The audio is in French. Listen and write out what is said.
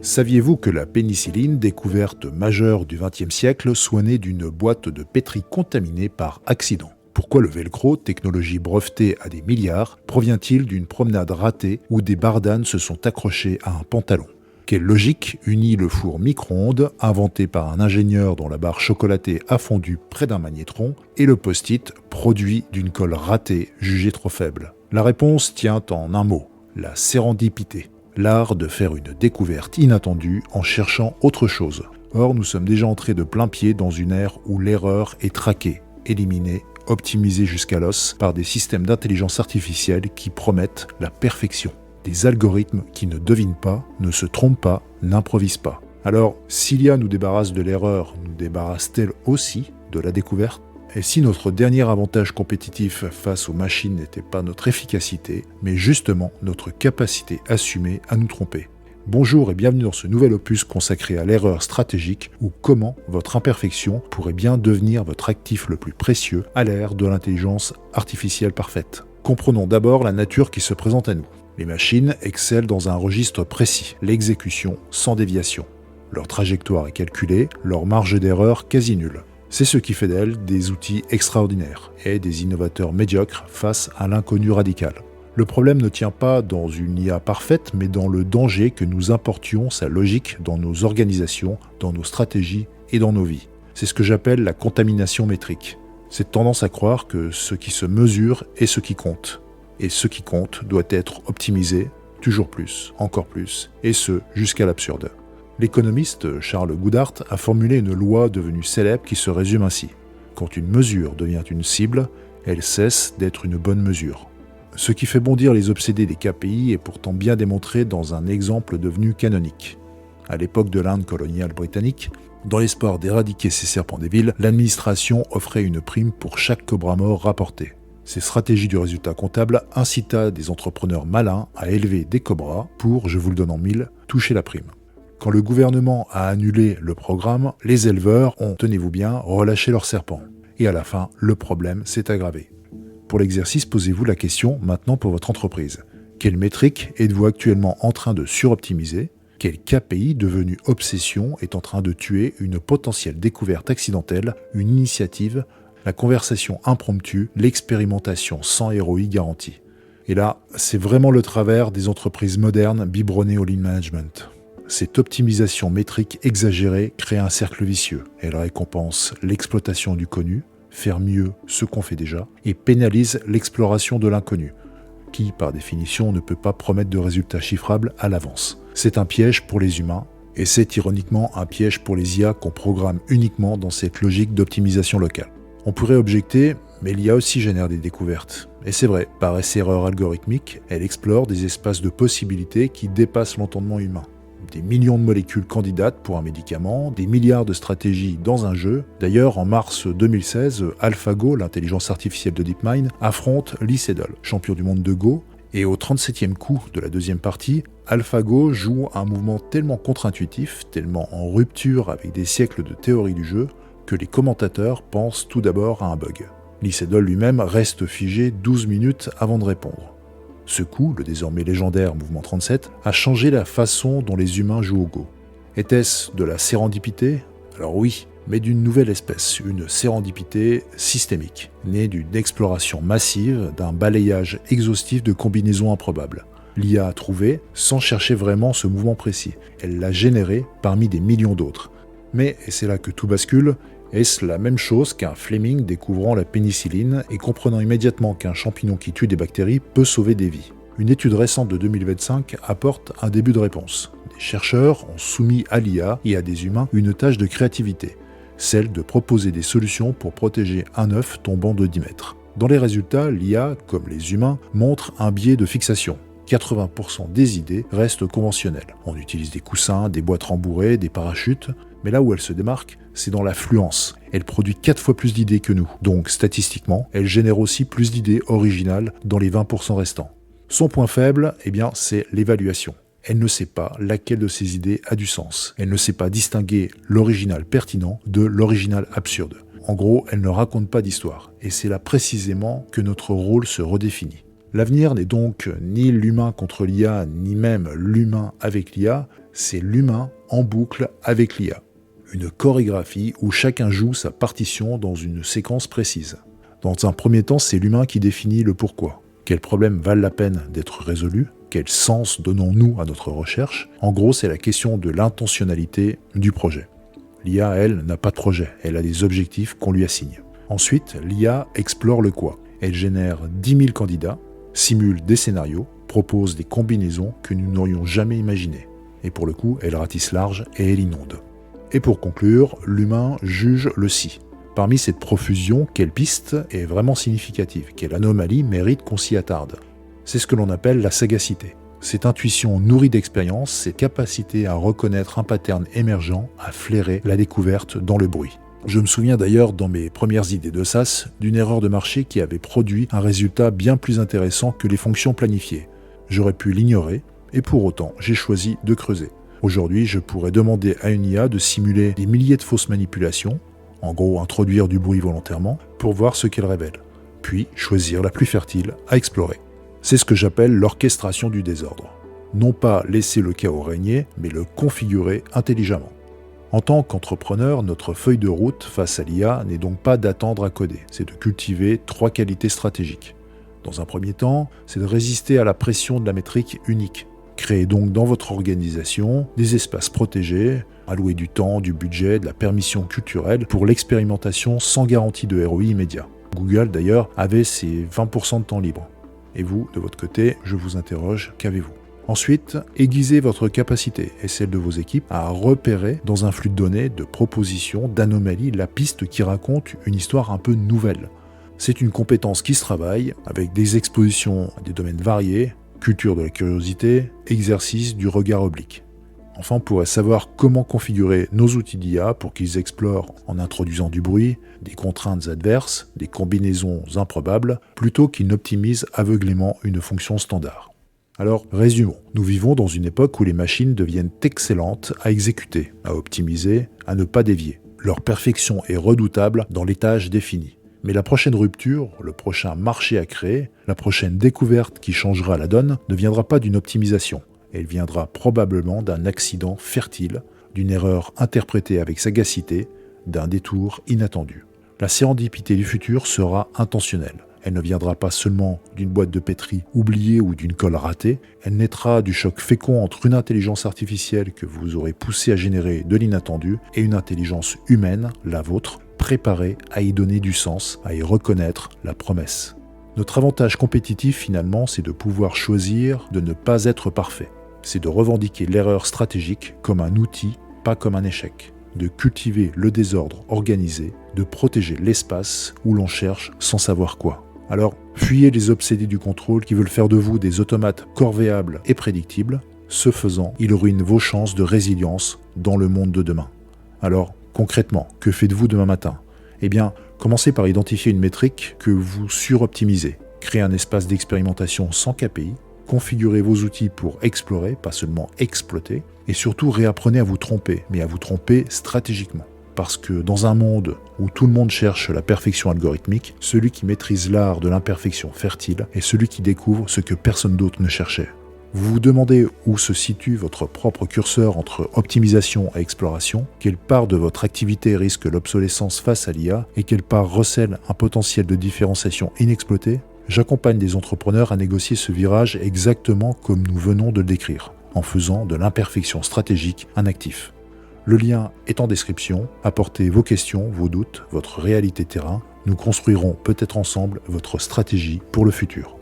Saviez-vous que la pénicilline, découverte majeure du XXe siècle, soit née d'une boîte de pétri contaminée par accident? Pourquoi le velcro, technologie brevetée à des milliards, provient-il d'une promenade ratée où des bardanes se sont accrochées à un pantalon? Quelle logique unit le four micro-ondes, inventé par un ingénieur dont la barre chocolatée a fondu près d'un magnétron, et le post-it, produit d'une colle ratée jugée trop faible? La réponse tient en un mot: la sérendipité. L'art de faire une découverte inattendue en cherchant autre chose. Or, nous sommes déjà entrés de plein pied dans une ère où l'erreur est traquée, éliminée, optimisée jusqu'à l'os par des systèmes d'intelligence artificielle qui promettent la perfection. Des algorithmes qui ne devinent pas, ne se trompent pas, n'improvisent pas. Alors, si l'IA nous débarrasse de l'erreur, nous débarrasse-t-elle aussi de la découverte? Et si notre dernier avantage compétitif face aux machines n'était pas notre efficacité, mais justement notre capacité assumée à nous tromper? Bonjour et bienvenue dans ce nouvel opus consacré à l'erreur stratégique ou comment votre imperfection pourrait bien devenir votre actif le plus précieux à l'ère de l'intelligence artificielle parfaite. Comprenons d'abord la nature qui se présente à nous. Les machines excellent dans un registre précis, l'exécution sans déviation. Leur trajectoire est calculée, leur marge d'erreur quasi nulle. C'est ce qui fait d'elles des outils extraordinaires et des innovateurs médiocres face à l'inconnu radical. Le problème ne tient pas dans une IA parfaite, mais dans le danger que nous importions sa logique dans nos organisations, dans nos stratégies et dans nos vies. C'est ce que j'appelle la contamination métrique. Cette tendance à croire que ce qui se mesure est ce qui compte. Et ce qui compte doit être optimisé, toujours plus, encore plus, et ce, jusqu'à l'absurde. L'économiste Charles Goodhart a formulé une loi devenue célèbre qui se résume ainsi. Quand une mesure devient une cible, elle cesse d'être une bonne mesure. Ce qui fait bondir les obsédés des KPI est pourtant bien démontré dans un exemple devenu canonique. À l'époque de l'Inde coloniale britannique, dans l'espoir d'éradiquer ces serpents des villes, l'administration offrait une prime pour chaque cobra mort rapporté. Ces stratégies du résultat comptable incita des entrepreneurs malins à élever des cobras pour, je vous le donne en mille, toucher la prime. Quand le gouvernement a annulé le programme, les éleveurs ont, tenez-vous bien, relâché leurs serpents. Et à la fin, le problème s'est aggravé. Pour l'exercice, posez-vous la question maintenant pour votre entreprise. Quelle métrique êtes-vous actuellement en train de suroptimiser? Quel KPI devenu obsession est en train de tuer une potentielle découverte accidentelle, une initiative, la conversation impromptue, l'expérimentation sans ROI garantie? Et là, c'est vraiment le travers des entreprises modernes biberonnées au lean management. Cette optimisation métrique exagérée crée un cercle vicieux. Elle récompense l'exploitation du connu, faire mieux ce qu'on fait déjà, et pénalise l'exploration de l'inconnu, qui, par définition, ne peut pas promettre de résultats chiffrables à l'avance. C'est un piège pour les humains, et c'est ironiquement un piège pour les IA qu'on programme uniquement dans cette logique d'optimisation locale. On pourrait objecter, mais l'IA aussi génère des découvertes. Et c'est vrai, par erreur algorithmique, elle explore des espaces de possibilités qui dépassent l'entendement humain. Des millions de molécules candidates pour un médicament, des milliards de stratégies dans un jeu. D'ailleurs, en mars 2016, AlphaGo, l'intelligence artificielle de DeepMind, affronte Lee Sedol, champion du monde de Go, et au 37e coup de la deuxième partie, AlphaGo joue un mouvement tellement contre-intuitif, tellement en rupture avec des siècles de théorie du jeu, que les commentateurs pensent tout d'abord à un bug. Lee Sedol lui-même reste figé 12 minutes avant de répondre. Ce coup, le désormais légendaire mouvement 37, a changé la façon dont les humains jouent au Go. Était-ce de la sérendipité? Alors oui, mais d'une nouvelle espèce, une sérendipité systémique, née d'une exploration massive, d'un balayage exhaustif de combinaisons improbables. L'IA a trouvé, sans chercher vraiment ce mouvement précis. Elle l'a généré parmi des millions d'autres. Mais, et c'est là que tout bascule, est-ce la même chose qu'un Fleming découvrant la pénicilline et comprenant immédiatement qu'un champignon qui tue des bactéries peut sauver des vies? Une étude récente de 2025 apporte un début de réponse. Des chercheurs ont soumis à l'IA et à des humains une tâche de créativité, celle de proposer des solutions pour protéger un œuf tombant de 10 mètres. Dans les résultats, l'IA, comme les humains, montre un biais de fixation. 80% des idées restent conventionnelles. On utilise des coussins, des boîtes rembourrées, des parachutes, mais là où elle se démarque, c'est dans l'affluence. Elle produit 4 fois plus d'idées que nous, donc statistiquement, elle génère aussi plus d'idées originales dans les 20% restants. Son point faible, c'est l'évaluation. Elle ne sait pas laquelle de ces idées a du sens. Elle ne sait pas distinguer l'original pertinent de l'original absurde. En gros, elle ne raconte pas d'histoire. Et c'est là précisément que notre rôle se redéfinit. L'avenir n'est donc ni l'humain contre l'IA, ni même l'humain avec l'IA, c'est l'humain en boucle avec l'IA. Une chorégraphie où chacun joue sa partition dans une séquence précise. Dans un premier temps, c'est l'humain qui définit le pourquoi. Quels problèmes valent la peine d'être résolus? Quel sens donnons-nous à notre recherche? En gros, c'est la question de l'intentionnalité du projet. L'IA, elle, n'a pas de projet, elle a des objectifs qu'on lui assigne. Ensuite, l'IA explore le quoi. Elle génère 10 000 candidats, simule des scénarios, propose des combinaisons que nous n'aurions jamais imaginées. Et pour le coup, elle ratisse large et elle inonde. Et pour conclure, l'humain juge le si. Parmi cette profusion, quelle piste est vraiment significative? Quelle anomalie mérite qu'on s'y attarde? C'est ce que l'on appelle la sagacité. Cette intuition nourrie d'expérience, cette capacité à reconnaître un pattern émergent, à flairer la découverte dans le bruit. Je me souviens d'ailleurs, dans mes premières idées de SaaS, d'une erreur de marché qui avait produit un résultat bien plus intéressant que les fonctions planifiées. J'aurais pu l'ignorer, et pour autant, j'ai choisi de creuser. Aujourd'hui, je pourrais demander à une IA de simuler des milliers de fausses manipulations, en gros introduire du bruit volontairement, pour voir ce qu'elle révèle, puis choisir la plus fertile à explorer. C'est ce que j'appelle l'orchestration du désordre. Non pas laisser le chaos régner, mais le configurer intelligemment. En tant qu'entrepreneur, notre feuille de route face à l'IA n'est donc pas d'attendre à coder, c'est de cultiver 3 qualités stratégiques. Dans un premier temps, c'est de résister à la pression de la métrique unique. Créez donc dans votre organisation des espaces protégés, allouer du temps, du budget, de la permission culturelle pour l'expérimentation sans garantie de ROI immédiat. Google d'ailleurs avait ses 20% de temps libre. Et vous, de votre côté, je vous interroge, qu'avez-vous? Ensuite, aiguisez votre capacité et celle de vos équipes à repérer dans un flux de données, de propositions, d'anomalies, la piste qui raconte une histoire un peu nouvelle. C'est une compétence qui se travaille avec des expositions à des domaines variés, culture de la curiosité, exercice du regard oblique. Enfin, on pourrait savoir comment configurer nos outils d'IA pour qu'ils explorent en introduisant du bruit, des contraintes adverses, des combinaisons improbables, plutôt qu'ils n'optimisent aveuglément une fonction standard. Alors, résumons. Nous vivons dans une époque où les machines deviennent excellentes à exécuter, à optimiser, à ne pas dévier. Leur perfection est redoutable dans les tâches définies. Mais la prochaine rupture, le prochain marché à créer, la prochaine découverte qui changera la donne, ne viendra pas d'une optimisation. Elle viendra probablement d'un accident fertile, d'une erreur interprétée avec sagacité, d'un détour inattendu. La sérendipité du futur sera intentionnelle. Elle ne viendra pas seulement d'une boîte de pétri oubliée ou d'une colle ratée, elle naîtra du choc fécond entre une intelligence artificielle que vous aurez poussée à générer de l'inattendu et une intelligence humaine, la vôtre, préparée à y donner du sens, à y reconnaître la promesse. Notre avantage compétitif finalement, c'est de pouvoir choisir de ne pas être parfait. C'est de revendiquer l'erreur stratégique comme un outil, pas comme un échec. De cultiver le désordre organisé, de protéger l'espace où l'on cherche sans savoir quoi. Alors, fuyez les obsédés du contrôle qui veulent faire de vous des automates corvéables et prédictibles. Ce faisant, ils ruinent vos chances de résilience dans le monde de demain. Alors, concrètement, que faites-vous demain matin? Eh bien, commencez par identifier une métrique que vous suroptimisez. Créez un espace d'expérimentation sans KPI. Configurez vos outils pour explorer, pas seulement exploiter. Et surtout, réapprenez à vous tromper, mais à vous tromper stratégiquement. Parce que dans un monde où tout le monde cherche la perfection algorithmique, celui qui maîtrise l'art de l'imperfection fertile est celui qui découvre ce que personne d'autre ne cherchait. Vous vous demandez où se situe votre propre curseur entre optimisation et exploration, quelle part de votre activité risque l'obsolescence face à l'IA et quelle part recèle un potentiel de différenciation inexploité. J'accompagne des entrepreneurs à négocier ce virage exactement comme nous venons de le décrire, en faisant de l'imperfection stratégique un actif. Le lien est en description. Apportez vos questions, vos doutes, votre réalité terrain. Nous construirons peut-être ensemble votre stratégie pour le futur.